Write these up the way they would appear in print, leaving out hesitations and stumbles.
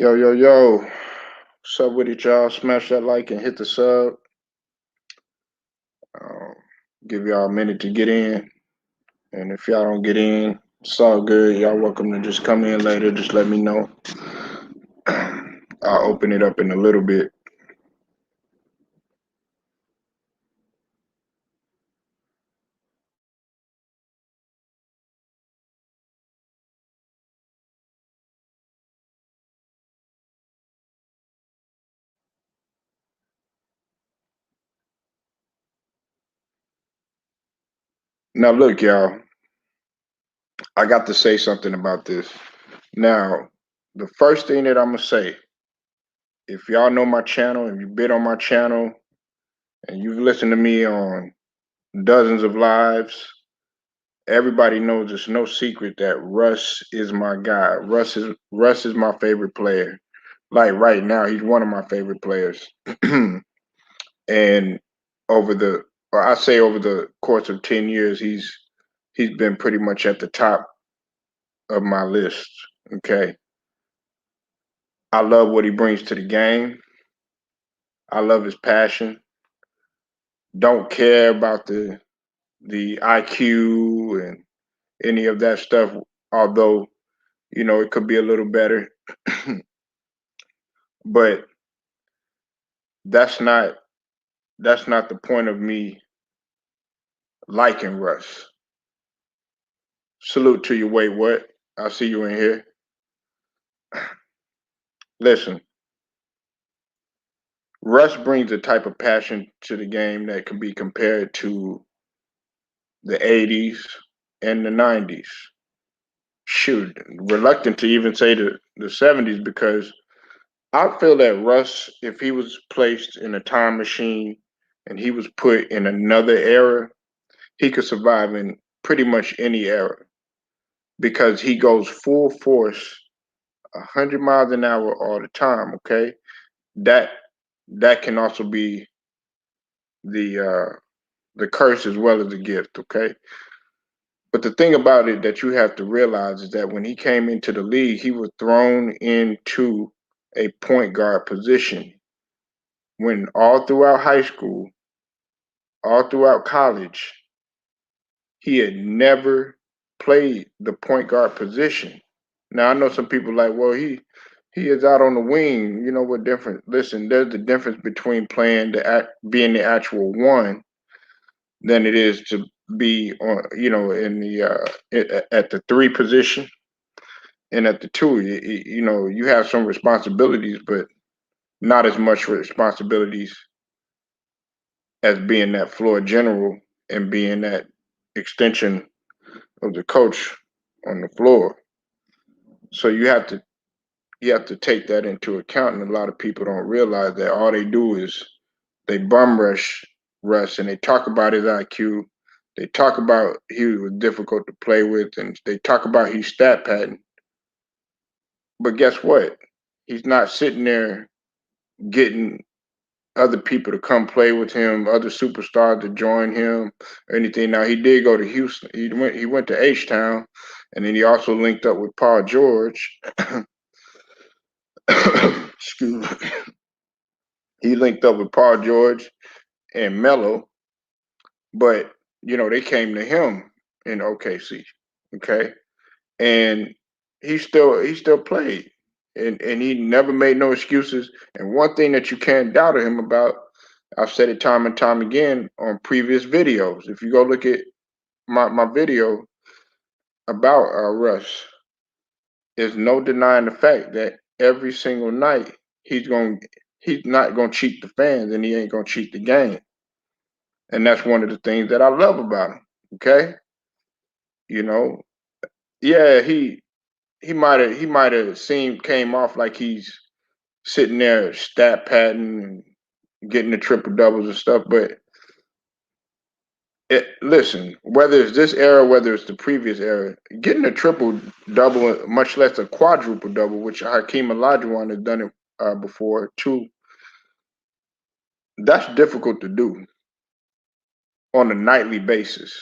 Yo, yo, yo. What's up with it, y'all? Smash that like and hit the sub. Um, Give y'all a minute to get in. And if y'all don't get in, it's all good. Y'all welcome to just come in later. Just let me know. I'll open it up in a little bit. Now, look, y'all, I got to say something about this. Now, the first thing that I'm going to say, if y'all know my channel and you've been on my channel and you've listened to me on dozens of lives, everybody knows it's no secret that Russ is my guy. Russ is my favorite player. Like right now, he's one of my favorite players. And over the, or I say over the course of 10 years, he's been pretty much at the top of my list. Okay, I love what he brings to the game. I love his passion. Don't care about the IQ and any of that stuff. Although it could be a little better, but that's not that's not the point of me liking Russ. Salute to you. Wait, what? I see you in here. Listen, Russ brings a type of passion to the game that can be compared to the 80s and the 90s. Shoot, reluctant to even say the 70s because I feel that Russ, if he was placed in a time machine and he was put in another era, he could survive in pretty much any era because he goes full force 100 miles an hour all the time. Okay, that that can also be the the curse as well as the gift. Okay, but the thing about it that you have to realize is that when he came into the league, he was thrown into a point guard position. When all throughout high school, all throughout college, he had never played the point guard position. Now I know some people like, well, he is out on the wing. You know what difference? Listen, there's a difference between playing being the actual one than it is to be on, in the at the three position and at the two. You have some responsibilities, but not as much responsibilities as being that floor general and being that extension of the coach on the floor. So you have to take that into account, and a lot of people don't realize that all they do is they bum rush Russ, and they talk about his IQ. They talk about he was difficult to play with, and they talk about he's stat padding. But guess what? He's not sitting there getting other people to come play with him, other superstars to join him, or anything. Now he did go to Houston. He went to H Town, and then he also linked up with Paul George. Excuse me. He linked up with Paul George and Melo, but they came to him in OKC. Okay, and he still played, and he never made no excuses. And one thing that you can't doubt him about, I've said it time and time again on previous videos. If you go look at my video about Russ, there's no denying the fact that every single night he's not gonna cheat the fans and he ain't gonna cheat the game. And that's one of the things that I love about him. Okay, you know, yeah, he might have seemed came off like he's sitting there stat padding and getting the triple doubles and stuff, but listen, whether it's this era, whether it's the previous era, getting a triple double, much less a quadruple double, which Hakeem Olajuwon has done it before too, that's difficult to do on a nightly basis.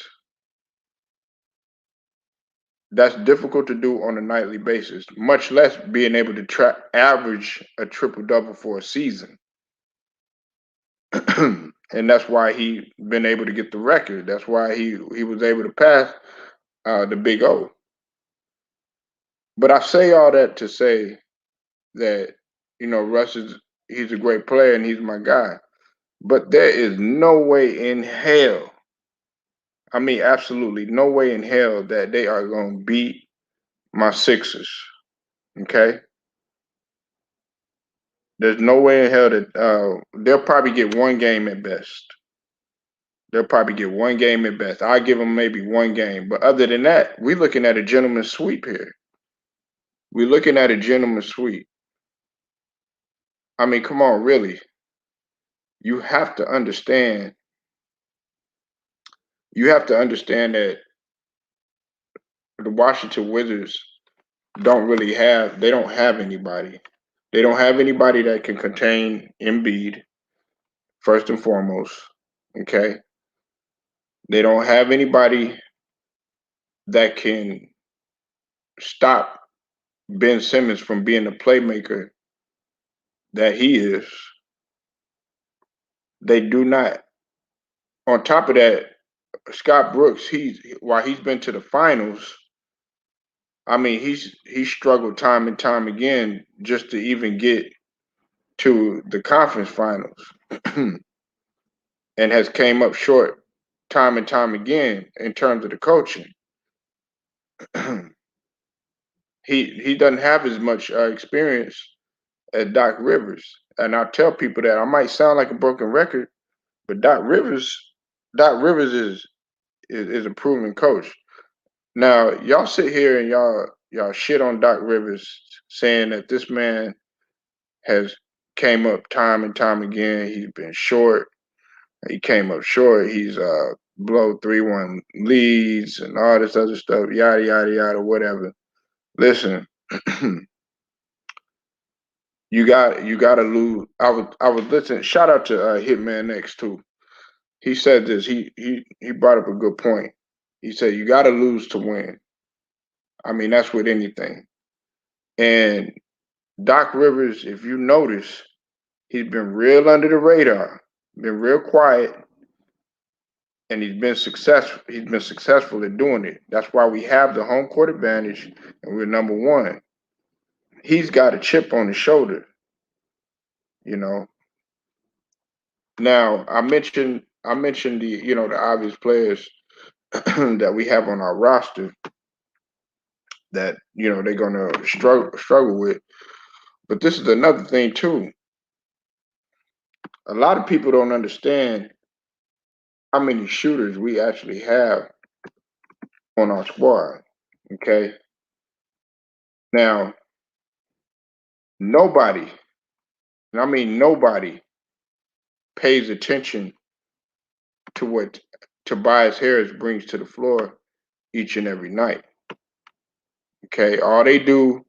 That's difficult to do on a nightly basis, much less being able to average a triple double for a season. And that's why he been able to get the record. That's why he was able to pass the Big O. But I say all that to say that Russ is he's a great player and he's my guy. But there is no way in hell, I mean absolutely no way in hell that they are going to beat my Sixers. Okay, there's no way in hell that they'll probably get one game at best. They'll probably get one game at best. I give them maybe one game, but other than that, we're looking at a gentleman's sweep here. We're looking at a gentleman's sweep. I mean, come on, really. You have to understand. You have to understand that the Washington Wizards they don't have anybody. They don't have anybody that can contain Embiid, first and foremost. Okay. They don't have anybody that can stop Ben Simmons from being the playmaker that he is. They do not. On top of that, Scott Brooks, while he's been to the finals, I mean he's struggled time and time again just to even get to the conference finals. And has came up short time and time again in terms of the coaching. He doesn't have as much experience as Doc Rivers, and I tell people that I might sound like a broken record, but Doc Rivers is a proven coach. Now y'all sit here and y'all shit on Doc Rivers, saying that this man has came up time and time again. He's been short. He came up short. He's blow 3-1 leads and all this other stuff, yada yada yada, whatever. Listen, you got to lose. I was listening. Shout out to Hitman X too. He said this. He brought up a good point. He said you got to lose to win. I mean that's with anything. And Doc Rivers, if you notice, he's been real under the radar, been real quiet, and he's been successful. He's been successful at doing it. That's why we have the home court advantage, and we're number one. He's got a chip on his shoulder, you know. Now I mentioned the obvious players that we have on our roster that they're gonna struggle with. But this is another thing too. A lot of people don't understand how many shooters we actually have on our squad. Okay. Now, nobody, and I mean nobody, pays attention to what Tobias Harris brings to the floor each and every night. Okay. All they do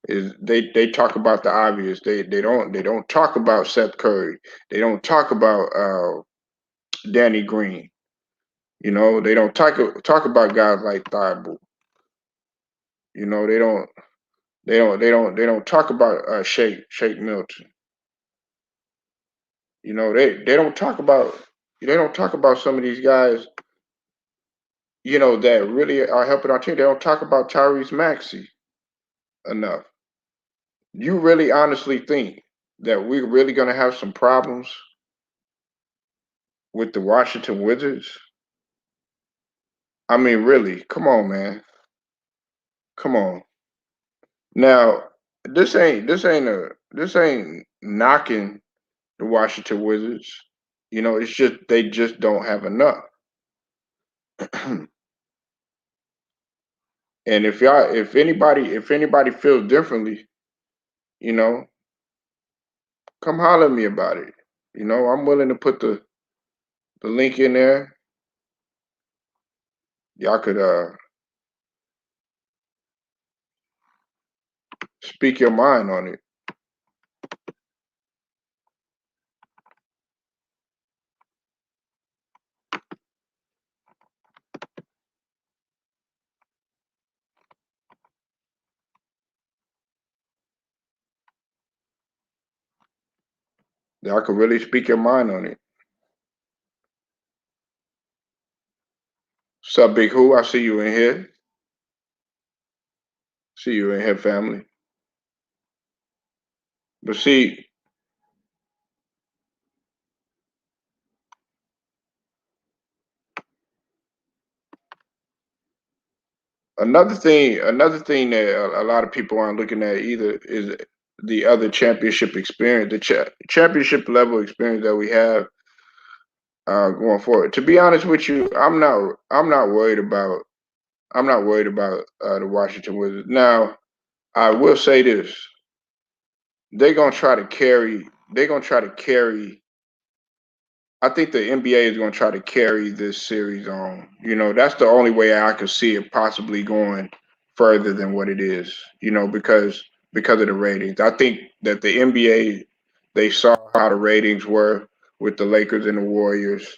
is they talk about the obvious. They don't talk about Seth Curry. They don't talk about Danny Green. They don't talk about guys like Thibault. They don't talk about Shake Milton. They don't talk about some of these guys, that really are helping our team. They don't talk about Tyrese Maxey enough. You really honestly think that we're really gonna have some problems with the Washington Wizards? I mean, really, come on, man. Come on. Now, this ain't knocking the Washington Wizards. It's just they just don't have enough. And if anybody feels differently, you know, come holler at me about it. I'm willing to put the link in there. Y'all could speak your mind on it. Y'all can really speak your mind on it. What's up, Big Who? I see you in here. See you in here, family. But see, another thing that a lot of people aren't looking at either is the other championship experience, the championship level experience that we have going forward. To be honest with you, I'm not worried about the Washington Wizards. Now, I will say this: they're gonna try to carry. They're gonna try to carry. I think the NBA is gonna try to carry this series on. That's the only way I could see it possibly going further than what it is. Because of the ratings. I think that the NBA they saw how the ratings were with the Lakers and the Warriors.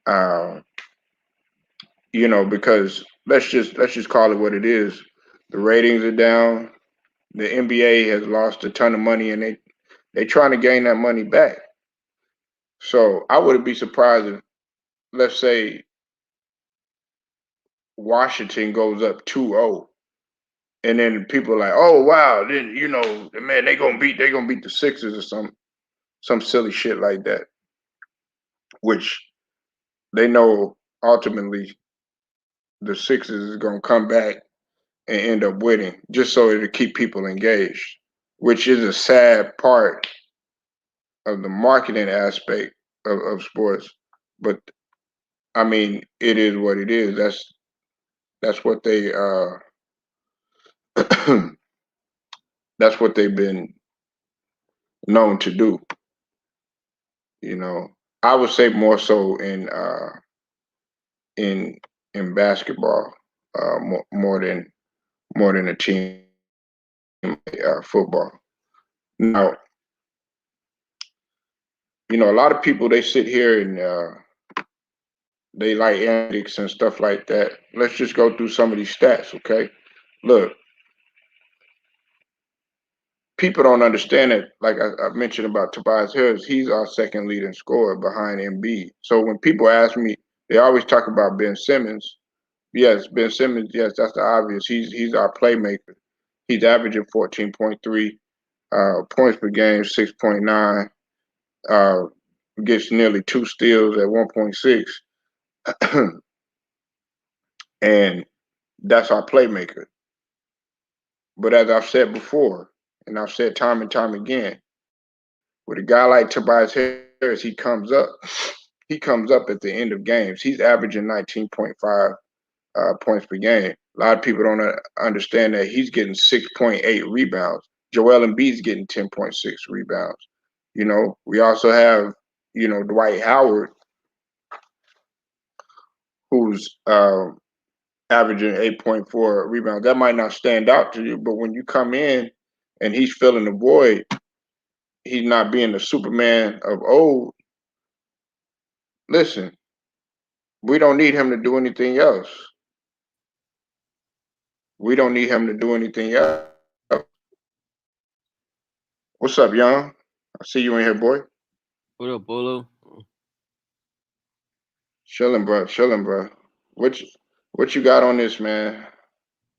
Uh, because let's just call it what it is. The ratings are down. The NBA has lost a ton of money, and they trying to gain that money back. So I wouldn't be surprised if, let's say, Washington goes up 2-0, and then people are like, oh wow, then man, they gonna beat the Sixers or some silly shit like that, which they know ultimately the Sixers is gonna come back and end up winning, just so to keep people engaged, which is a sad part of the marketing aspect of sports. But I mean, it is what it is. That's what they that's what they've been known to do. You know, I would say more so in in basketball, more than a team football. Now, a lot of people they sit here and they like analytics and stuff like that. Let's just go through some of these stats, okay? Look, people don't understand it. Like I mentioned about Tobias Harris, he's our second leading scorer behind Embiid. So when people ask me, they always talk about Ben Simmons. Yes, Ben Simmons. Yes, that's the obvious. He's our playmaker. He's averaging 14.3 points per game, 6.9. Uh, gets nearly 2 steals at 1.6, and that's our playmaker. But as I've said before, and I've said time and time again, with a guy like Tobias Harris, he comes up at the end of games. He's averaging 19.5 points per game. A lot of people don't understand that he's getting 6.8 rebounds. Joel Embiid's getting 10.6 rebounds. We also have, Dwight Howard, who's averaging 8.4 rebounds. That might not stand out to you, but when you come in and he's filling the void, he's not being the Superman of old. Listen, we don't need him to do anything else. We don't need him to do anything else. What's up, young? I see you in here, boy. What up, Bolo? Chilling, bro. Chilling, bro. What you, what you got on this, man?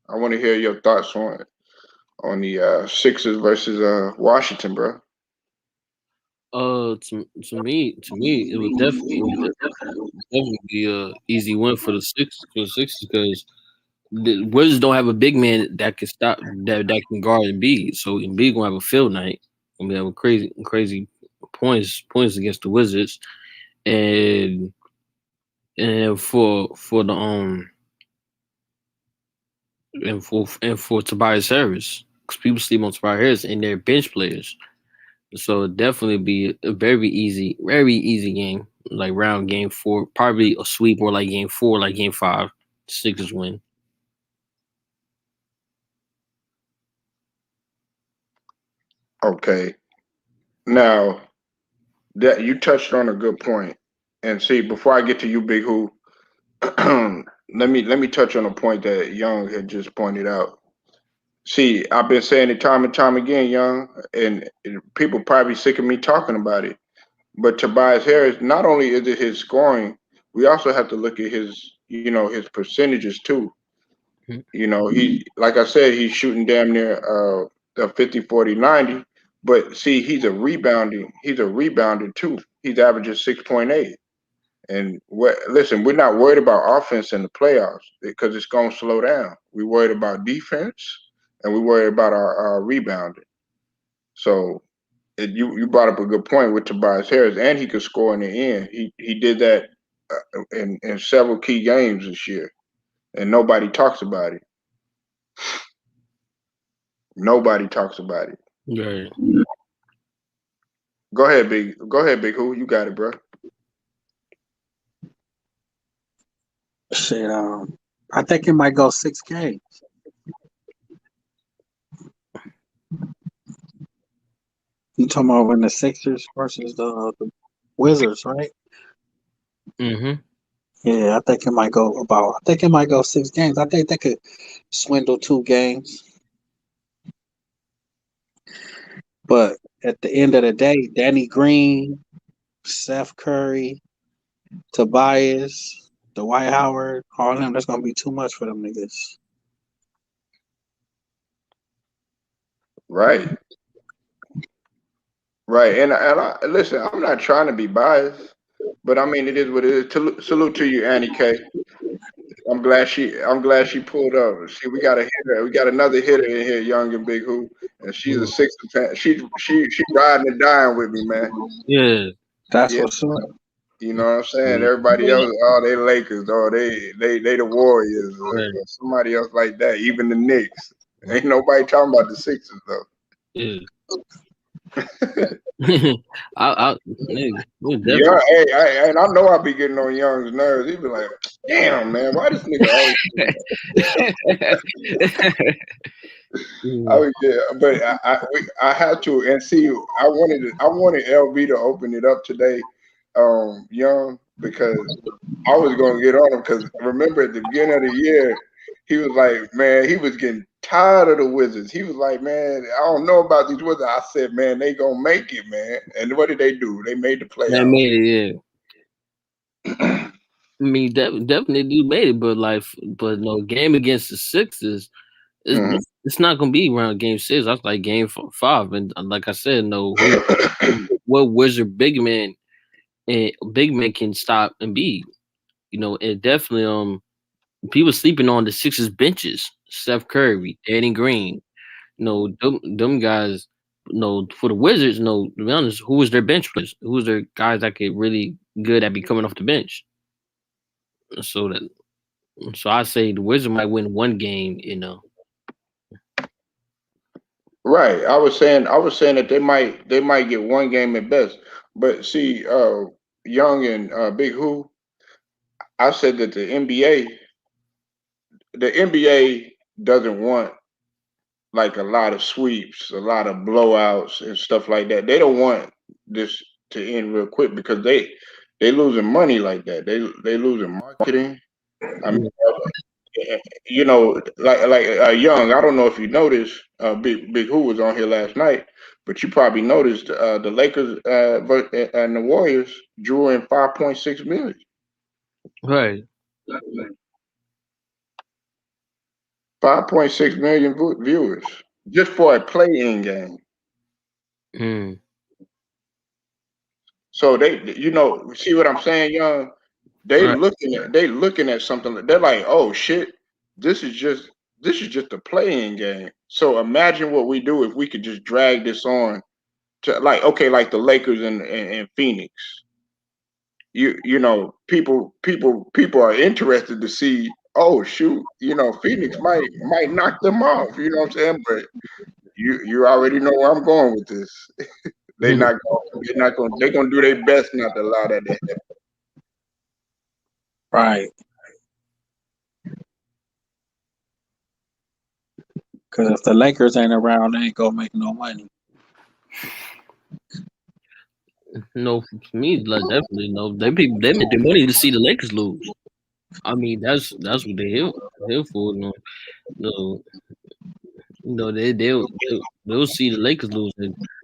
I want to hear your thoughts on the Sixers versus Washington, bro. To me, it would definitely be a easy win for the Sixers because the Wizards don't have a big man that can stop that can guard Embiid. So Embiid gonna have a field night. Gonna have crazy points against the Wizards, and for the and for Tobias Harris, because people sleep on Tobias Harris and they're bench players. So it'd definitely be a very easy game, like round game four, probably a sweep or like game four, like game five, Sixers win. Okay. Now that you touched on a good point, and see, before I get to you, Big Who, let me touch on a point that Young had just pointed out. See, I've been saying it time and time again, Young, and people probably sick of me talking about it. But Tobias Harris, not only is it his scoring, we also have to look at his percentages too. He, like I said, he's shooting damn near a 50, 40, 90. But see, he's a rebounder too. He's averaging 6.8. And listen, we're not worried about offense in the playoffs because it's going to slow down. We're worried about defense and we worry about our rebounding. So you brought up a good point with Tobias Harris, and he could score in the end. He did that in several key games this year, and nobody talks about it. Nobody talks about it. Right. Go ahead, big. Go ahead, big. Who you got it, bro? Shit, I think it might go 6 games. You talking about when the Sixers versus the Wizards, right? Mm-hmm. Yeah, I think it might go about. I think it might go 6 games. I think they could swindle 2 games, but at the end of the day, Danny Green, Seth Curry, Tobias, Dwight Howard, all of them, that's gonna be too much for them niggas. Right, right. And listen, I'm not trying to be biased, but I mean it is what it is. Salute to you, Annie K. I'm glad she pulled up. See, we got a hitter. We got another hitter in here, Young and Big Who, and she's a Sixers fan. She riding and dying with me, man. Yeah. That's Yeah, what's up. you know what I'm saying. Yeah. Everybody else, oh, they Lakers, oh, they the Warriors, Right. or somebody else like that. Even the Knicks. Ain't nobody talking about the Sixers though. Yeah. Nigga, we're Yeah, definitely. and I know I be getting on Young's nerves. He be like, "Damn, man, why this nigga always?" Mm, Oh yeah, but I had to, and see, I wanted LB to open it up today, Young, because I was gonna get on him because remember at the beginning of the year, he was like, man, he was getting tired of the Wizards. He was like, man, I don't know about these Wizards. I said, man, they gonna make it, man. And what did they do? They made the they playoffs. made it, yeah. I mean, definitely do made it, but no game against the Sixers. Mhm. It's not gonna be around game 6. That's like game 5, and like I said, no, what Wizard big man can stop and be. And definitely people sleeping on the Sixers benches. Steph Curry, Danny Green. Them guys. No, for the Wizards, no. To be honest, who was their bench players? Who was their guys that could really good at be coming off the bench? So that so I say the Wizards might win one game. Right. I was saying that they might get one game at best. But see, Young and Big Who, I said that the NBA doesn't want like a lot of sweeps, a lot of blowouts and stuff like that. They don't want this to end real quick because they losing money like that. They losing marketing. I mean, like Young. I don't know if you noticed. Big Who was on here last night, but you probably noticed the Lakers and the Warriors drew in 5.6 million. Right. 5.6 million viewers just for a play-in game. Mm, So see what I'm saying, Young? right. They looking at something. They're like, oh shit, this is just this is just a playing game. So imagine what we do if we could just drag this on to like okay, like the Lakers and Phoenix. People are interested to see. Oh shoot, Phoenix might knock them off. You know what I'm saying? But you already know where I'm going with this. They're gonna do their best not to allow that to happen. Right. Because if the Lakers ain't around, they ain't gonna make no money. No, for me, like definitely no. They make their money to see the Lakers lose. I mean, that's what they here for. No, no, they they'll see the Lakers lose.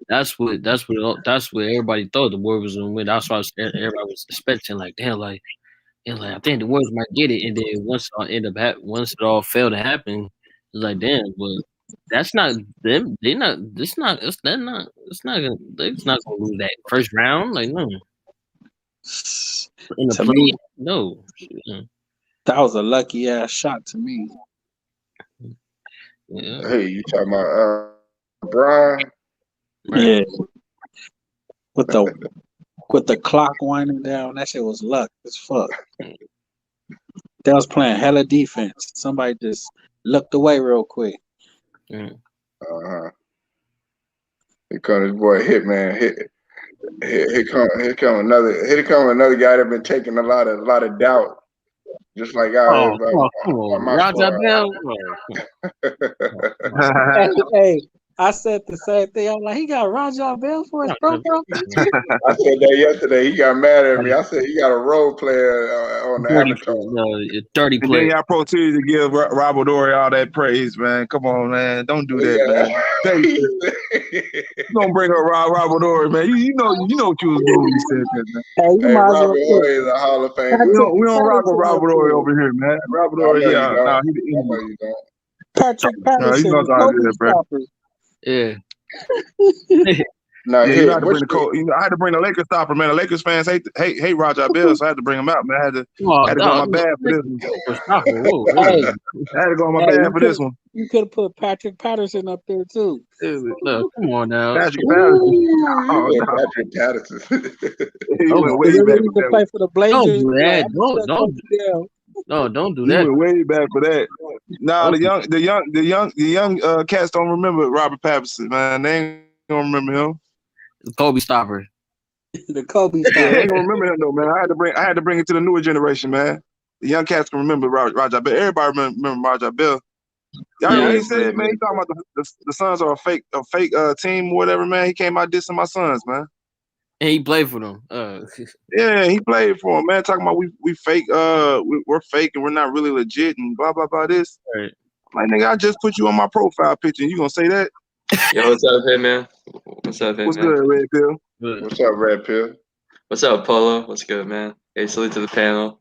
That's what everybody thought the Warriors was gonna win. That's why everybody was expecting like damn like I think the Warriors might get it, and then once it all failed to happen, it's like damn, but that's not them. They not. It's not. It's they're not. It's not gonna. It's not gonna lose that first round. Like no, in the To play, me, no. that was a lucky ass shot to me. Yeah, Hey, you talking about Brian? right. Yeah, with the clock winding down, that shit was luck as fuck. They was playing hella defense. Somebody just looked away real quick. Mm. Uh-huh. Here come his boy Hitman. Here come another guy that been taking a lot of doubt, just like I Oh, is about, come about on, my Raja squad. Bell. Oh, Hey, I said the same thing. I'm like, he got Rajah Bell for his come profile picture. I said that yesterday. He got mad at me. I said he got a role player on the 30, avatar. no, 30 And then play. y'all proceeded to give Robert Ory all that praise, man. Come on, man. Don't do that, man. Thank you. You gonna bring up Robert Ory, man. You know what you was doing when you said that, man. Hey, you Hey, might as Robert well put Horry is a Hall of We Famer. Patrick don't rock with Patterson up Robert Ory there. over here, man. Robert I Ory, know you yeah, don't. nah, he the I know enemy. you don't. Patrick No, you Patterson, know the it's all Kobe good, bro. stopper. Yeah. Now Yeah, you know how here, to what's bring the cold. You know, I had to bring the Lakers stopper, man. The Lakers fans hate Rajah Bell, so I had to bring him out, man. I Oh, had to go on my bad for this one. stop it. Whoa, Hey, I had to go on my hey, bad for this one. you could have put Patrick Patterson up there too. no, come on now. Patrick Patterson. you Oh said no, Patrick Patterson? he Don't went way Remember back he used with to that play one. for the don't Blazers. do Like, that. I'm gonna shut Kobe down. Don't do He that. went way back for that. Nah, Don't, the young cats don't remember Robert Patterson, man. They ain't gonna remember him. Kobe stopper. The Kobe Yeah, they ain't stopper. gonna remember him though, man. I had to bring it to the newer generation, man. The young cats can remember Rajah Bell. Everybody remember Rajah Bell. Y'all heard Yeah, what Yeah, he said, man? He talking about the Suns are a fake team or whatever, man. He came out dissing my sons, man. And he played for them. Yeah, he played for him, man. Talking about we fake, we're fake and we're not really legit and blah blah blah. This, Right. like nigga, I just put you on my profile picture and you gonna say that? Yo, what's up, Hitman? What's up, What's Hitman? good, Red Pill? But what's up, Red Pill? What's up, Polo? What's good, man? Hey, salute to the panel.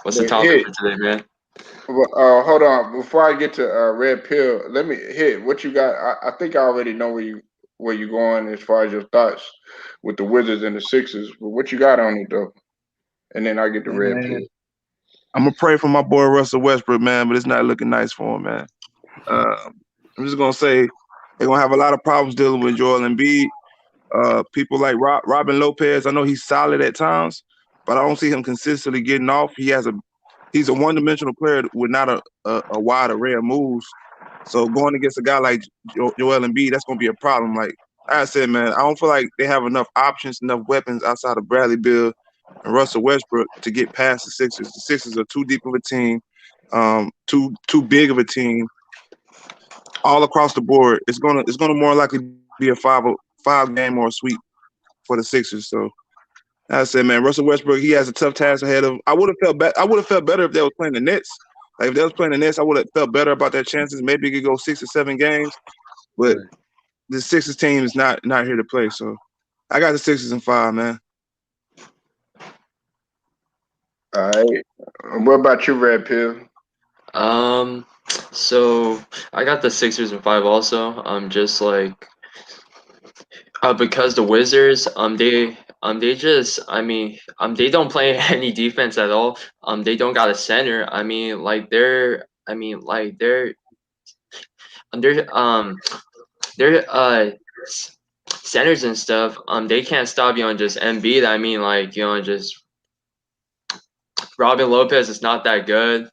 What's the But topic hit, for today, man? hold on. Before I get to Red Pill, let me hit what you got. I think I already know where you going as far as your thoughts with the Wizards and the Sixers. But what you got on it though? And then I get the Red Pill. Man, I'm gonna pray for my boy Russell Westbrook, man, but it's not looking nice for him, man. I'm just gonna say they're gonna have a lot of problems dealing with Joel Embiid. People like Robin Lopez, I know he's solid at times, but I don't see him consistently getting off. He's a one-dimensional player with not a wide array of moves. So going against a guy like Joel Embiid, that's gonna be a problem. Like I said, man, I don't feel like they have enough options, enough weapons outside of Bradley Beal and Russell Westbrook to get past the Sixers. The Sixers are too deep of a team, too big of a team. All across the board, it's gonna more likely be a five game or a sweep for the Sixers. So I said, man, Russell Westbrook, he has a tough task ahead of him. I would have felt better if they was playing the Nets. Like if they was playing the Nets, I would have felt better about their chances. Maybe it could go 6 or 7 games, but Right. the Sixers team is not here to play. So I got the Sixers in 5, man. All right. What about you, Red Pill? So I got the Sixers in 5 also. Just like because the Wizards, they just, they don't play any defense at all. They don't got a center. They're centers and stuff. They can't stop you on just Embiid. Just Robin Lopez is not that good.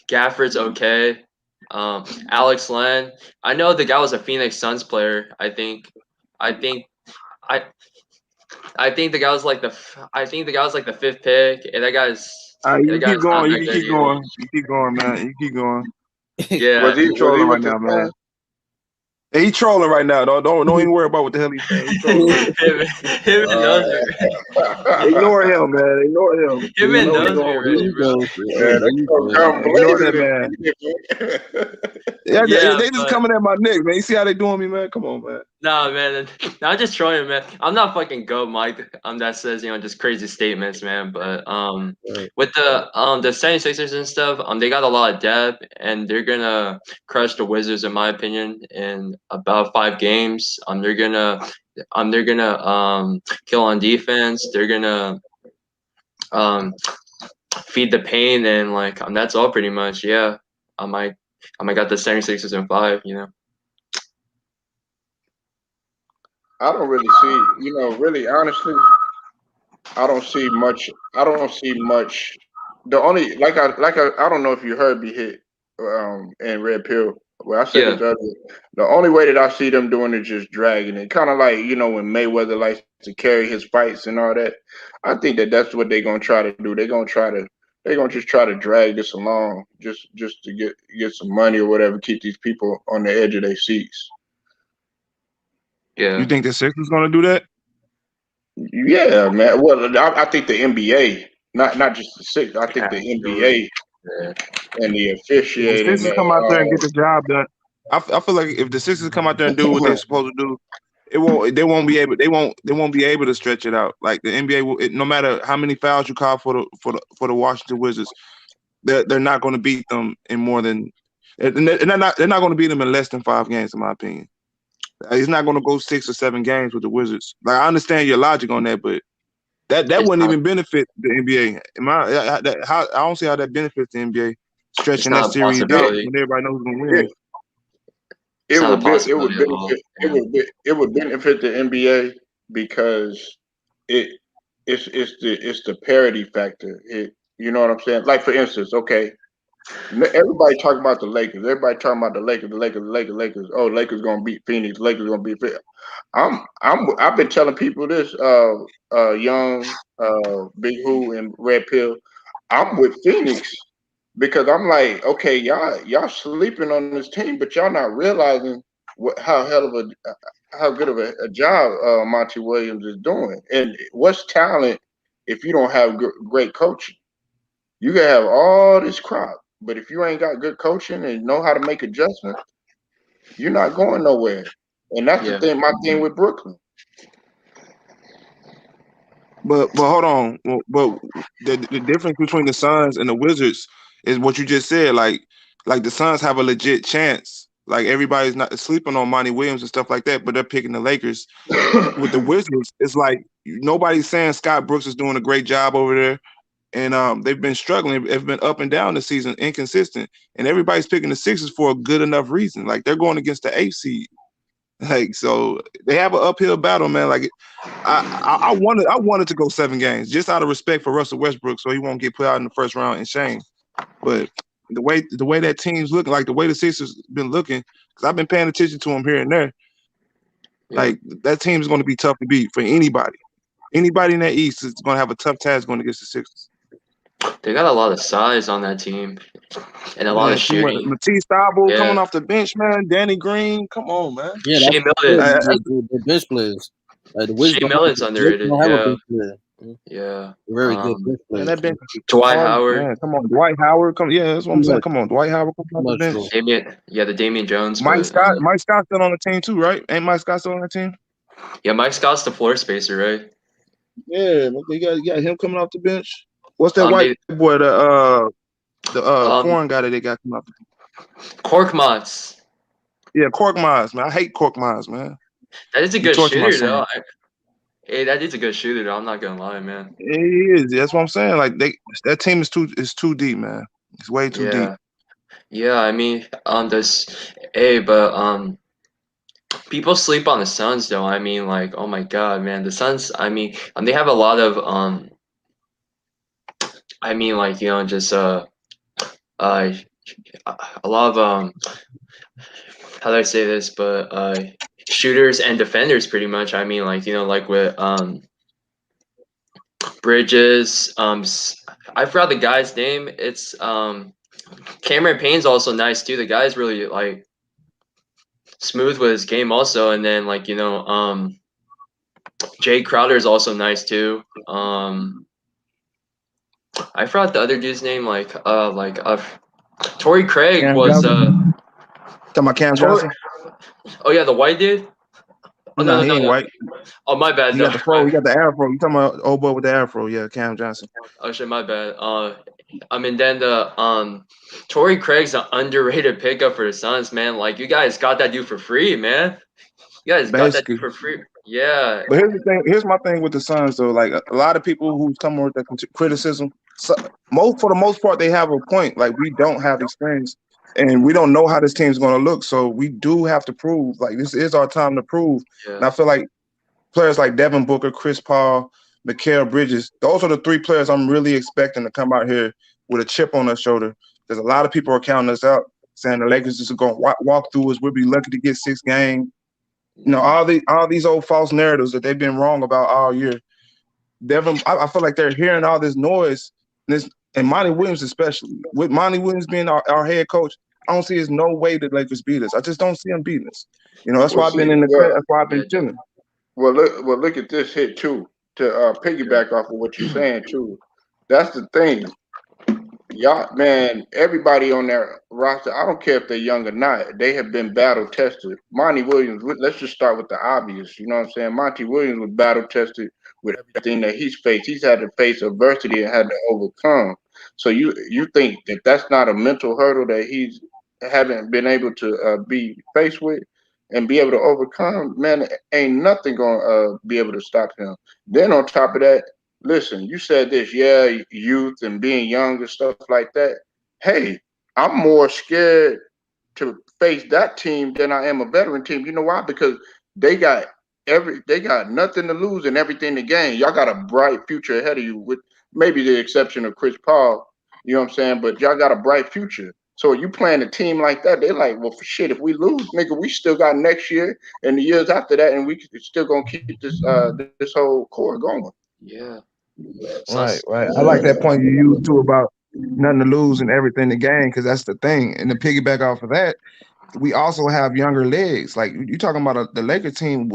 Gafford's okay. Alex Len. I know the guy was a Phoenix Suns player. I think. I. I think the guy was like the fifth pick, and that You keep guy's not going. that You good keep either. going. You keep going, man. You keep going. Yeah, Was he Keep trolling was right he now, man. Hey, he trolling right now. Don't even worry about what the hell he's saying. He's trolling. him and Nosey. Ignore him, man. Ignore him. Him and They Nosey going. There already, you bro. go. Yeah, they gonna come Ignore that blazing. man. Yeah, Yeah, they just but coming at my neck, man. You see how they doing me, man? Come on, man. nah, man. I'm just trolling, man. I'm not fucking goat Mike. That says just crazy statements, man. But Right. with the 76ers and stuff, they got a lot of depth, and they're gonna crush the Wizards, in my opinion, in about 5 games. They're gonna kill on defense. They're gonna um feed the pain, and that's all pretty much. Yeah, I might got the 76ers in 5. I don't really see, really honestly, I don't see much. I don't see much. The only I don't know if you heard me hit in Red Pill. Well, I said this Yeah, earlier. The only way that I see them doing is just dragging it, kind of like when Mayweather likes to carry his fights and all that. I think that that's what they're gonna try to do. They're gonna just try to drag this along, just to get some money or whatever, keep these people on the edge of their seats. You yeah. think the Sixers gonna do that? Yeah, man. Well, I think the NBA, not just the six. I think the NBA Yeah. and the If the officiating. Sixers come out there and get the job done, I feel like if the Sixers come out there and do what they're supposed to do, they won't be able be able to stretch it out. Like the NBA will, no matter how many fouls you call for the Washington Wizards, they're not going to beat them in more than and they're not going to beat them in less than 5 games, in my opinion. He's not going to go 6 or 7 games with the Wizards. Like I understand your logic on that, but that It's wouldn't not. even benefit the NBA. I don't see how that benefits the NBA It's stretching that not a series out possibility. when everybody knows who's going to it, win. It's not a it would possibility at all. benefit Yeah. it would benefit the NBA because it it's the parity factor. You know what I'm saying? Like for instance, okay, everybody talking about the Lakers. Everybody talking about the Lakers. Oh, Lakers gonna beat Phoenix. Lakers gonna beat. I've been telling people this. Young, Big Who, and Red Pill. I'm with Phoenix because I'm like, okay, y'all sleeping on this team, but y'all not realizing how good of a job Monty Williams is doing, and what's talent if you don't have great coaching. You can have all this crop, but if you ain't got good coaching and know how to make adjustments, you're not going nowhere. And that's the Yeah. thing. My thing with Brooklyn. But hold on. But the difference between the Suns and the Wizards is what you just said. Like the Suns have a legit chance. Like everybody's not sleeping on Monty Williams and stuff like that, but they're picking the Lakers. With the Wizards, it's like nobody's saying Scott Brooks is doing a great job over there. And they've been struggling. They've been up and down this season, inconsistent. And everybody's picking the Sixers for a good enough reason. Like they're going against the 8th seed. Like so, they have an uphill battle, man. Like I wanted to go 7 games just out of respect for Russell Westbrook, so he won't get put out in the first round in shame. But the way that team's looking, like the way the Sixers been looking, because I've been paying attention to them here and there. Yeah. Like that team is going to be tough to beat for anybody. Anybody in that East is going to have a tough task going against the Sixers. They got a lot of size on that team and a lot Man, of too much. shooting. Matisse Thybulle coming Yeah. off the bench, man. Danny Green, come on, man. Yeah, Shea that's Milton. the bench players. The Wizards Shea Milton's underrated. don't have a Yeah. bench player. Yeah. Very good bench Man, players. that bench is Dwight hard, Howard. man. Come on, Dwight Howard. Yeah, that's what Too I'm saying. much, Come on, Dwight Howard coming too off the much. bench. The Damian Jones, Mike but Scott. Mike Scott's still on the team too, right? Ain't Mike Scott still on the team? yeah, Mike Scott's the floor spacer, right? Yeah, you got him coming off the bench. What's that white They, boy? The foreign guy that they got coming off the bench? Korkmaz. Yeah, Cork Mines, man. I hate Cork Mines, man. That is a He good tortured my shooter, son. though. Hey, that is a good shooter, though. I'm not gonna lie, man. He is. That's what I'm saying. Like that team is too deep, man. It's way too deep. Yeah. Yeah, I mean, but people sleep on the Suns, though. I mean, like, oh my God, man, the Suns. I mean, they have a lot of I mean, like, just uh, a lot of how do I say this? But shooters and defenders, pretty much. I mean, like, like with Bridges. I forgot the guy's name. It's Cameron Payne's also nice too. The guy's really like smooth with his game also, and then like Jay Crowder is also nice too. I forgot the other dude's name. Torrey Craig Cam was Johnson. Talking about Cam Torrey. Johnson? Oh yeah, the white dude. Oh No, no, he no, ain't no. white. Oh my bad. He No, got the fro. He got the afro. You talking about old boy with the afro? Yeah, Cam Johnson. oh shit, my bad. I mean then the Torrey Craig's an underrated pickup for the Suns, man. Like you guys got that dude for free, man. You guys got that dude Basically. for free. Yeah. But here's the thing. Here's my thing with the Suns, though. Like a lot of people who come with that criticism, so, for the most part, they have a point. Like we don't have experience, and we don't know how this team's going to look. So we do have to prove. Like this is our time to prove. Yeah. And I feel like players like Devin Booker, Chris Paul, Mikal Bridges, those are the three players I'm really expecting to come out here with a chip on their shoulder. Because a lot of people are counting us out, saying the Lakers is going to walk through us. We'll be lucky to get 6 games. You know, all these old false narratives that they've been wrong about all year. I feel like they're hearing all this noise, and Monty Williams especially. With Monty Williams being our head coach, I don't see there's no way the Lakers beat us. I just don't see them beating us. You know, that's why I've been in the cut. That's why I've been chilling. Well, look at this hit too. To piggyback off of what you're saying too. That's the thing. Y'all, man, everybody on that roster, I don't care if they're young or not, they have been battle tested. Monty Williams, let's just start with the obvious. You know what I'm saying? Monty Williams was battle tested with everything that he's faced. He's had to face adversity and had to overcome. So you think that that's not a mental hurdle that he's haven't been able to be faced with and be able to overcome? Man, ain't nothing gonna be able to stop him. Then on top of that, listen, you said this, yeah, youth and being young and stuff like that. Hey, I'm more scared to face that team than I am a veteran team. You know why? Because they got nothing to lose and everything to gain. Y'all got a bright future ahead of you, with maybe the exception of Chris Paul. You know what I'm saying? But y'all got a bright future. So you playing a team like that, they're like, well, for shit, if we lose, nigga, we still got next year and the years after that, and we still gonna keep this whole core going. Yeah. Right. I like that point you used too about nothing to lose and everything to gain, because that's the thing. And to piggyback off of that, we also have younger legs. Like you talking about the Lakers team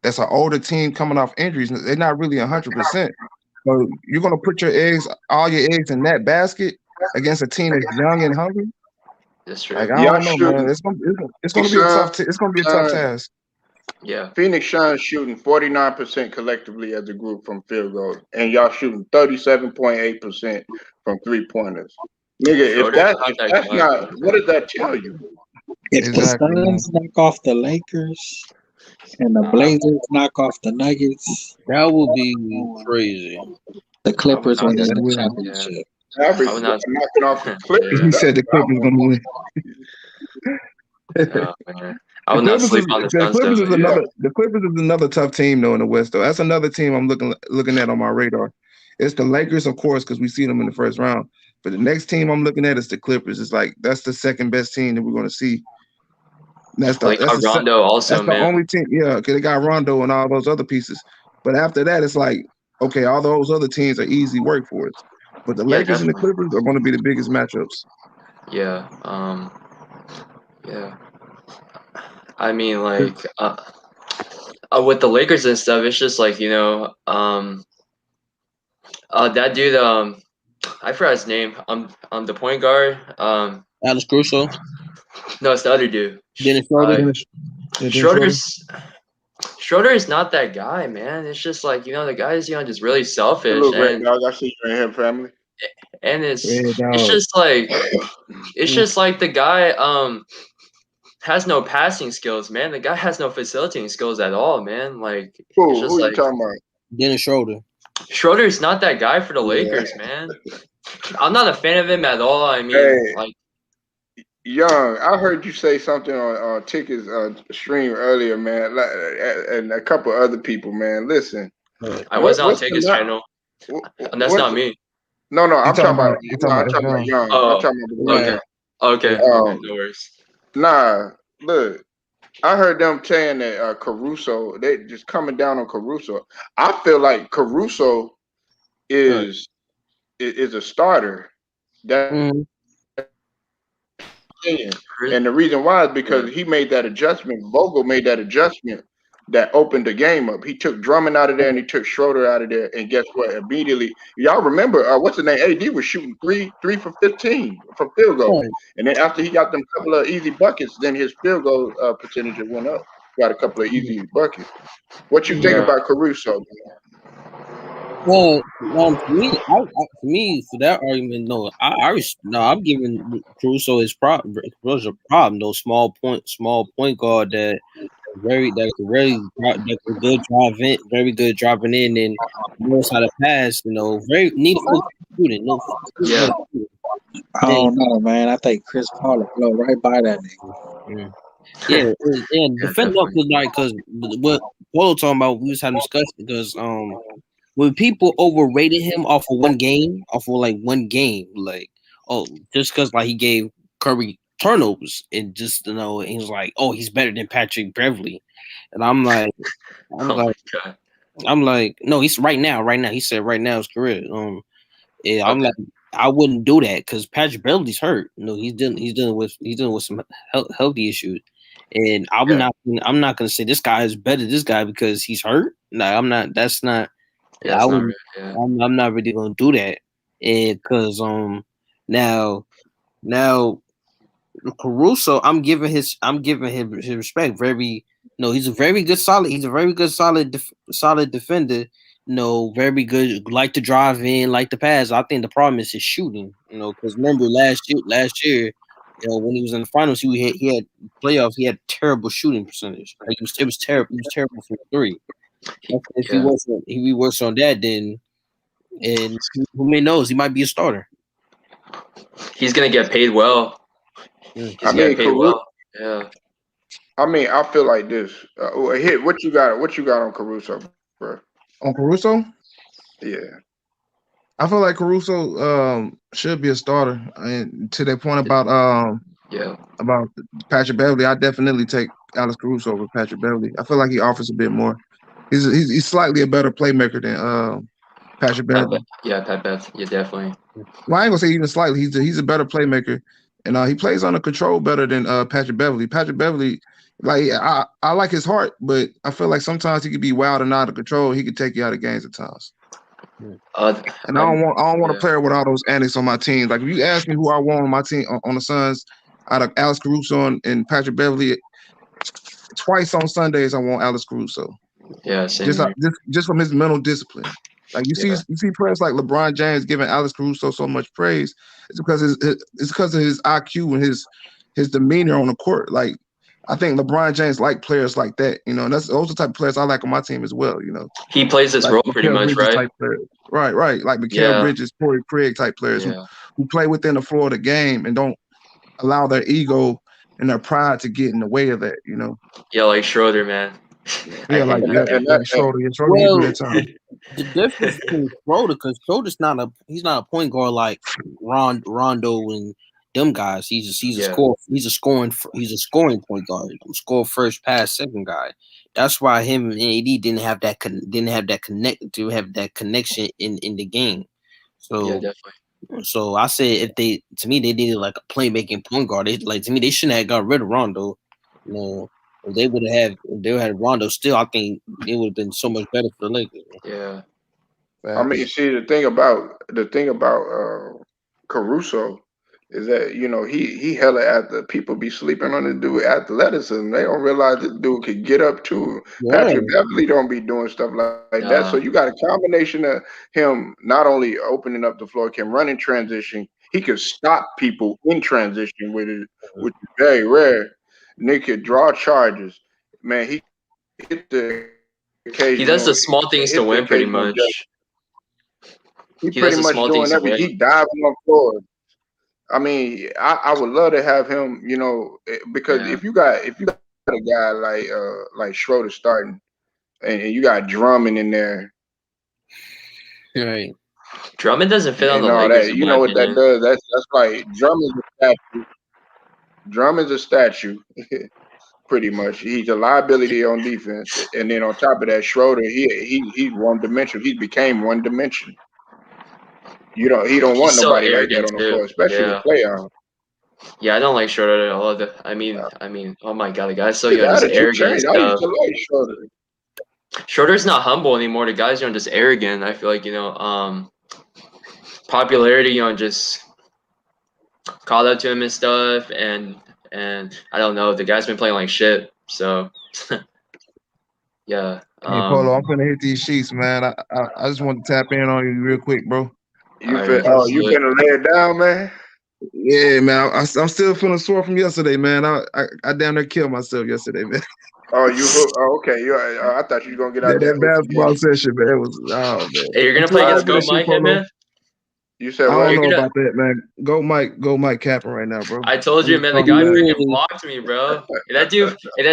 that's an older team coming off injuries. They're not really 100%. So you're gonna put all your eggs in that basket against a team that's young and hungry. That's true. Like I don't know, man. It's gonna be a tough. It's gonna be a tough task. Yeah. Phoenix Suns shooting 49% collectively as a group from field goals, and y'all shooting 37.8% from 3-pointers. Nigga, if that's not, what does that tell you? If the Suns knock off the Lakers and the Blazers knock off the Nuggets, that would be crazy. The Clippers winning the championship. Knocking off the Clippers. He said the Clippers gonna win. Man. I would not sleep on the Suns. The Clippers is another tough team though in the West though. That's another team I'm looking at on my radar. It's the Lakers, of course, because we see them in the first round. But the next team I'm looking at is the Clippers. It's like that's the second best team that we're going to see. That's Rondo also, that's the only team, yeah, because they got Rondo and all those other pieces. But after that, it's like, okay, all those other teams are easy work for us. But the Lakers and the Clippers are going to be the biggest matchups. Yeah. Yeah. I mean, like, with the Lakers and stuff, it's just like, that dude, I forgot his name. The point guard. Alex Caruso. No, it's the other dude. Dennis Schroeder. Schroeder is not that guy, man. It's just like, the guy's, just really selfish. Look, and dog, I see you in him, family. And it's just like the guy has no passing skills, man. The guy has no facilitating skills at all, man. Like, who you talking about? Dennis Schroeder. Schroeder's not that guy for the Lakers, man. I'm not a fan of him at all. I mean, like, Young, I heard you say something on Ticket's stream earlier, man, and a couple other people, man. Listen, I wasn't on Ticket's channel. And that's not me. No, I'm talking about Young. Oh, I'm talking about okay. No worries. Nah, look, I heard them saying that Caruso, they just coming down on Caruso. I feel like Caruso is a starter. That opinion. Chris- And the reason why is Yeah. because he made that adjustment. Vogel made that adjustment that opened the game up. He took Drummond out of there and he took Schroeder out of there. And guess what? Immediately, y'all remember what's the name? AD was shooting three for 15 from field goal. Right. And then after he got them couple of easy buckets, then his field goal percentage went up. Got a couple of easy buckets. What you think Yeah. about Caruso? Well, for me, for that argument, no, no, I'm giving Caruso his Caruso problem. Those small point guard that's a good driving, very good driving in, and knows how to pass. Very need focus shooting, no Yeah. shooting. I don't know, man. I think Chris Paul will blow right by that nigga. Yeah, and Yeah, defend up definitely. because what Polo talking about, we was having discussion because when people overrated him off of like one game, like just because like he gave Curry turnovers and just and he was like, oh, he's better than Patrick Beverly, and I'm Oh my like, god. no, he's right now. He said right now his career. Yeah, I'm Okay. like, I wouldn't do that because Patrick Beverly's hurt. He's dealing with some healthy issues, and Yeah. I'm not gonna say this guy is better than this guy because he's hurt. No, I'm not. That's not. Yeah, I it's not wouldn't. real. Yeah. I'm not really gonna do that, and because now now Caruso, I'm giving him his respect. No, he's a very good solid defender. No, very good. Like to drive in, like to pass. I think the problem is his shooting. Because remember last year, when he was in the finals, he had playoffs. He had terrible shooting percentage. Like it was terrible. He was terrible from three. If Yeah. he works on that, then and who may knows, he might be a starter. He's gonna get paid well. Mm. He's I getting mean, paid well. Yeah. I feel like this. Hit what you got? What you got on Caruso, bro? On Caruso, Yeah. I feel like Caruso should be a starter. And to that point Yeah. about Patrick Beverly, I definitely take Alex Caruso over Patrick Beverly. I feel like he offers a bit more. He's slightly a better playmaker than Patrick Beverly. Pat Bev. Yeah, definitely. Well, I ain't gonna say even slightly. He's a better playmaker, and he plays under control better than Patrick Beverly. Patrick Beverly, like I like his heart, but I feel like sometimes he could be wild and out of control. He could take you out of games at times. And I don't want a player with all those antics on my team. Like if you ask me who I want on my team on the Suns, out of Alex Caruso and Patrick Beverly, twice on Sundays I want Alex Caruso. Yeah, same here. Just from his mental discipline. Like you see players like LeBron James giving Alex Caruso so much praise. It's because of his IQ and his demeanor on the court. Like I think LeBron James like players like that, and those are the type of players I like on my team as well. He plays this Like role pretty Mikal much, Bridges right? type players. Right. Like Mikal Yeah. Bridges, Torrey Craig type players Yeah. who play within the flow of the game and don't allow their ego and their pride to get in the way of that. Yeah, like Schroeder, man. I Yeah, hate like that dude. Schroeder. Yeah, Schroeder can do Well, that time. the difference between Schroeder, because Schroeder's he's not a point guard like Rondo and them guys. He's a Yeah. score. He's a scoring point guard. Score first, pass second guy. That's why him and AD didn't have that connection in the game. Yeah, So definitely. I said to me they needed like a playmaking point guard. To me they shouldn't have got rid of Rondo. If they would have had Rondo still, I think it would have been so much better for the Lakers. Yeah. I mean, see, the thing about Caruso is that he hella at the people be sleeping on the dude athleticism. They don't realize this dude could get up too. Yeah, Patrick Beverly don't be doing stuff like that. So Nah. you got a combination of him not only opening up the floor, can run in transition. He could stop people in transition with it, which is very rare. Nick could draw charges. Man, he hit the He does occasional the small things to hit the win pretty occasional jump. much. He He pretty does the much small things doing to everything. win. He diving on floors. I mean, I would love to have him, because Yeah. if you got a guy like Schroeder starting, and you got Drummond in there right. Drummond doesn't fit on and the all Lakers that, in you my know what that opinion. does? That's like Drummond's a statue. Drummond's a statue, pretty much. He's a liability on defense, and then on top of that, Schroeder, he's one dimensional. He became one dimension. He don't want He's so nobody like that arrogant on the too. floor, especially with Yeah. playoffs. Yeah, I don't like Schroeder at all. I mean, oh my god, the guy's so His just attitude arrogant and changed. I used stuff. to like Schroeder. Schroeder's not humble anymore. The guy's just arrogant. I feel like popularity, just called up to him and stuff, and I don't know. The guy's been playing like shit. So yeah, Hey, Polo, I'm finna hit these sheets, man. I just want to tap in on you real quick, bro. You all feel? right, Oh, let's you do it. finna lay it down, man? Yeah, man. I'm still feeling sore from yesterday, man. I damn near killed myself yesterday, man. Oh, you hook? Oh, okay. You. I thought you was gonna get out That that hooky basketball game. session, man, it was man. Hey, you're gonna Until play it's All right. against over Go that shit, Mike, hey Polo. man. You said I don't what? You're know gonna. about that, man. Go Mike capping right now, bro. I told I'm you, just man. The telling you, guy man. freaking Yeah, blocked me, bro. And that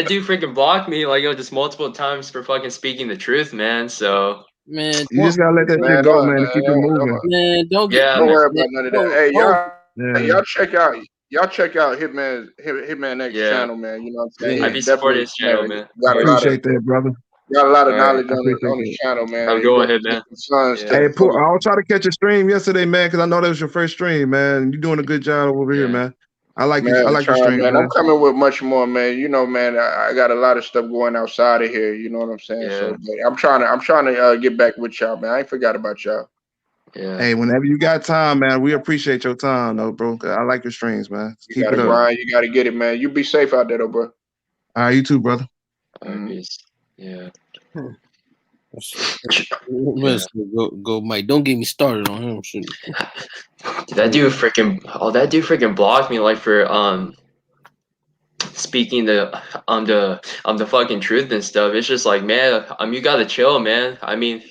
dude freaking blocked me, like just multiple times for fucking the truth, man. So man. You just gotta let that shit Man, go, don't, man, and keep it moving. Man, don't get yeah, don't man. worry man, about none of that. don't Hey, don't Yeah. y'all check out. Y'all check out Hitman X Yeah, channel, man. You know what I'm saying? I yeah. He be supporting definitely, his man, channel, man. I got a Yeah. lot of appreciate that, brother. got a lot of All right. knowledge I appreciate on his that. channel, man. Have a He good one, been hit, man. taking sons to Yeah. the Hey, fullest. I'll try to catch a stream yesterday, man, because I know that was your first stream, man. You're doing a good job over here, Yeah. man. I like you. I Man, like your trying, streams, man. I'm man. coming with much more, man. You know, man. I got a lot of stuff going outside of here. You know what I'm saying? So, Yeah. but I'm trying to get back with y'all, man. I ain't forgot about y'all. Yeah. Hey, whenever you got time, man, we appreciate your time, though, bro. 'Cause I like your streams, man. You Keep got it to up. grind. You got to get it, man. You be safe out there, though, bro. All right, you too, brother. All right, Mhm. peace. Yeah. Yeah. Listen, go, Mike. Don't get me started on him. Shit. Dude, that dude freaking blocked me, like, for speaking the fucking truth and stuff. It's just like, man, you gotta chill, man. I mean,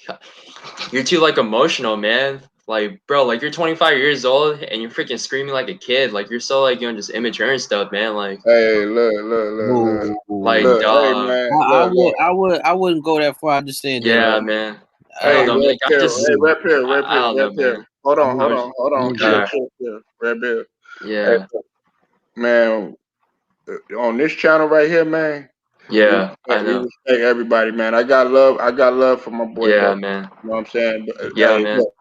you're too like emotional, man. Like, bro, like you're 25 years old and you're freaking screaming like a kid. Like you're so like just immature and stuff, man. Hey, Like, Whoa. look. Hey, dog. man. Look. I wouldn't go that far. I just saying that. Yeah, man. I Hey, don't know, man. Red Like, I Pill. just, Hey, Red Pill. I don't know, Red man. Pill. Hold on, I'm Chill, Uh, Red Pill. Hey, yeah, man. On this channel right here, man. yeah. I We know. respect everybody, man. I got love. I got love for my boy, Yeah, though. man. You know what I'm saying? But, Yeah, hey, man. look,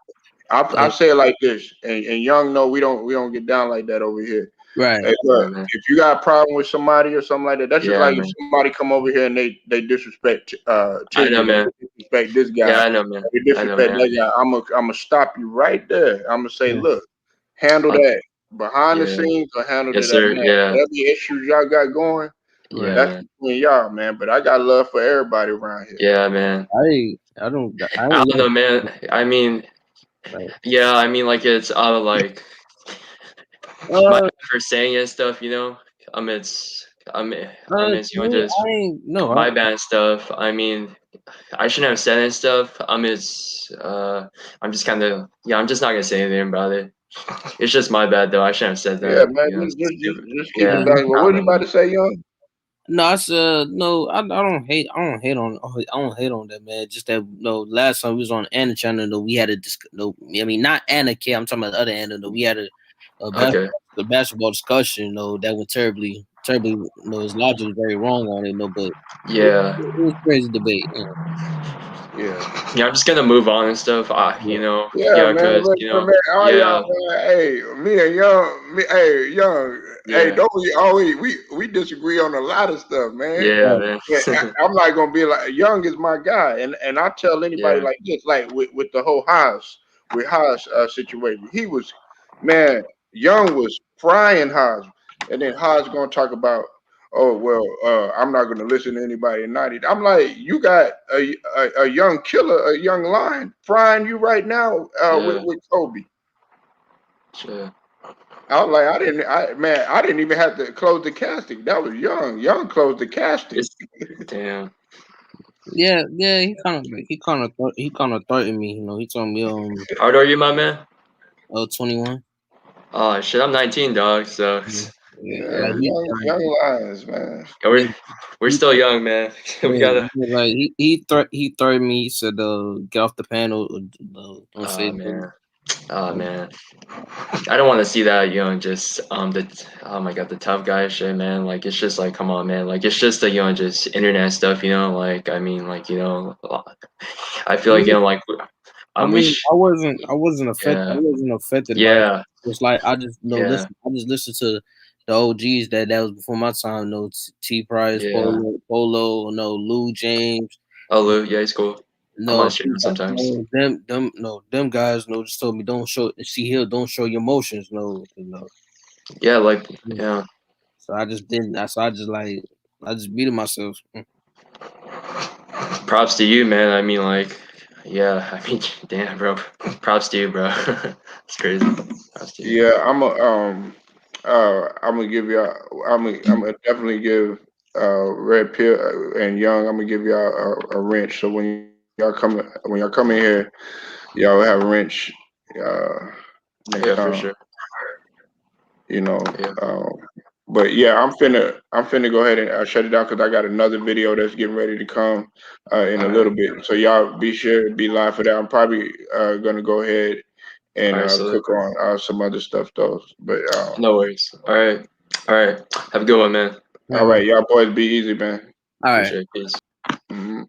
I say it like this, and Young know we don't get down like that over here. right. Hey, Yeah, look, man. if you got a problem with somebody or something like that, that's just Yeah, like if man. somebody come over here and they disrespect I know, Tigger, man. they disrespect this Yeah, guy, I know, man. they I know, disrespect man. that guy. I'm gonna stop you right there. I'm gonna say, Yeah. look, handle Uh, that behind the yeah. scenes or handle Yes, it up, sir. man. Yeah. Whatever issues y'all got going, Yeah, that's man. between y'all, man. But I got love for everybody around here. Yeah, man. I don't I don't know, love man. I mean, like yeah, I mean, like it's out of like my uh for saying and stuff, amidst amidst me, just I ain't no my bad stuff. I mean, I shouldn't have said and stuff. I'm just kind of I'm just not gonna say anything about it. It's just my bad though. I shouldn't have said Yeah, that. man. It's stupid. Just keep Yeah, it yeah. back. Well, I what don't you know, about man. to say, Young? No, I said no. I don't hate. I don't hate on. I don't hate on that, man. Just that no. Last time we was on Anna channel, though, we had a no. I mean, not Anna K. I'm talking about the other Anna. Though we had Okay. the basketball discussion. That went terribly. His logic was very wrong on it. But Yeah. it was crazy debate. Yeah. Yeah, I'm just gonna move on and stuff. Yeah. Yeah, Yeah, man, cause man, all y'all, yeah, man. Hey, me and Young. Hey, yeah, don't we always we disagree on a lot of stuff, man. yeah, Right. man. Yeah, I'm not gonna be like Young is my guy, and I tell anybody Yeah, like this, like with the whole Haas situation. He was, man, Young was frying Haas, and then Haas gonna talk about, oh well, I'm not gonna listen to anybody in 90. I'm like, you got a young killer, a young lion frying you right now yeah, with Kobe. sure. I was like, I didn't even have to close the casting. That was Young. Young closed the casting. It's damn. Yeah. He kind of threatened me. He told me How old are you, my man? 21. Oh shit, I'm 19, dog. So Yeah. Yeah, yeah, young lions, man. yeah, Yeah. we're still young, man. We Yeah, gotta. like he threatened me. He said, "Get off the panel. Don't say Oh nothing." man. Oh man. I don't want to see that, just oh my god, the tough guy shit, man. Like it's just like, come on, man. Like it's just the just internet stuff, Like I mean, like I feel I like mean, we sh- I wasn't affected. I yeah, wasn't affected by it. yeah, It's like I just yeah, listen. I just listen to the OGs that was before my time. No T Price, Yeah. Polo, no Lou James. Oh, Lou, yeah, he's cool. I'm on No, stream sometimes. no, them guys. No, just told me don't show. See here, don't show your emotions. No, Yeah, like yeah. So I just didn't. So I just like I just beat myself. Props to you, man. I mean, like, yeah. I mean, damn, bro. Props to you, bro. It's crazy. Props to you. Yeah, I'm gonna give y'all. I'm gonna definitely give Red Pill and Young. I'm gonna give y'all a wrench. So when y'all come in here, y'all have a wrench. Uh, Yeah, for uh, sure. you know. Yeah. But yeah, I'm finna go ahead and shut it down because I got another video that's getting ready to come in a All little right. bit. So y'all be sure to be live for that. I'm probably gonna go ahead and All right. So cook on some other stuff though. But no worries. All right. All right. Have a good one, man. all right, y'all boys, be easy, man. All right. Appreciate it. Peace. Mhm.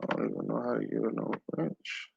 I don't even know how to get no wrench.